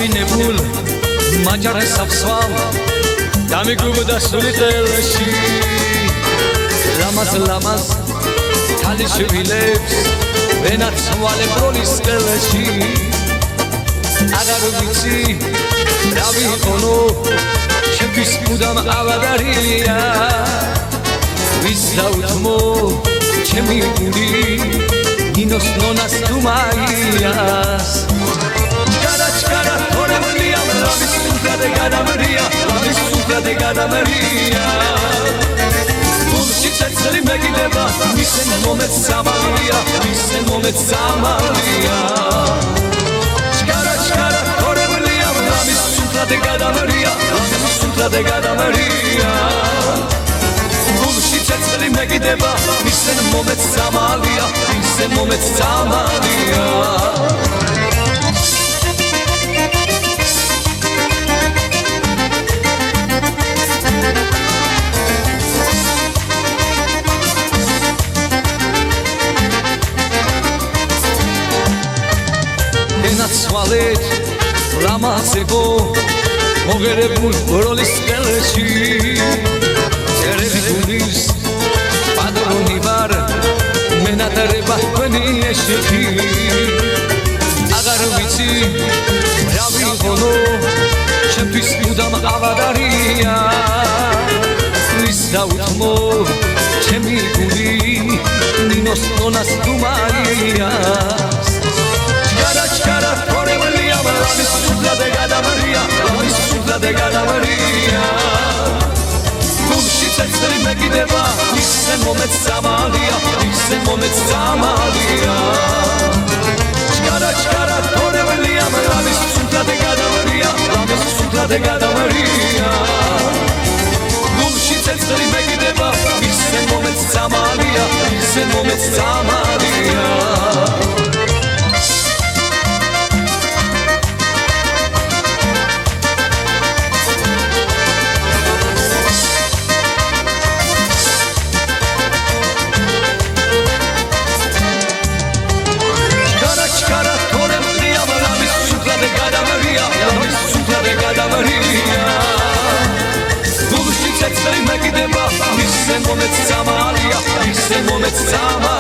გამოინებულ მაჯარას აფსვამ დამიგრუბდა სული ყელში ლამაზ თალიშვილებს ვენაცვალე ბროლის ყელში აღარ ვიცი რა ვიყონო ჩემთვის მუდამ ავადარია ვის დაუთმო ჩემი გული ნინოს ნონას თუმაიას ჩკარა თორემლია ლამის სულთადე გადამრია გულში წელი მეკიდება მისენ მომეც სამალია ჩკარა თორემლია ლამის სულთადე გადამრია გულში წელი მეკიდება მისენ მომეც სამალია ენაცვალეთ ლამაზებო მოგერებულ ბროლის ყელში წერილი გულის პატრონი ვარ მენადრება თქვენი ეშეთი აღარ ვიცი რა ვიყონო ჩემთვის მუდამ ავადარია ვის დაუთმო ჩემი გული ნინოს ნონას თუმაიას ჩკარა თორემლია ლამის სულთადე გადამრია გულში წელი მეკიდება მისენ მომეც სამალია ჩკარა თორემლია ლამის სულთადე გადამრია გულში წელი მეკიდება მისენ მომეც სამალია Mekideba, misen momec samalia,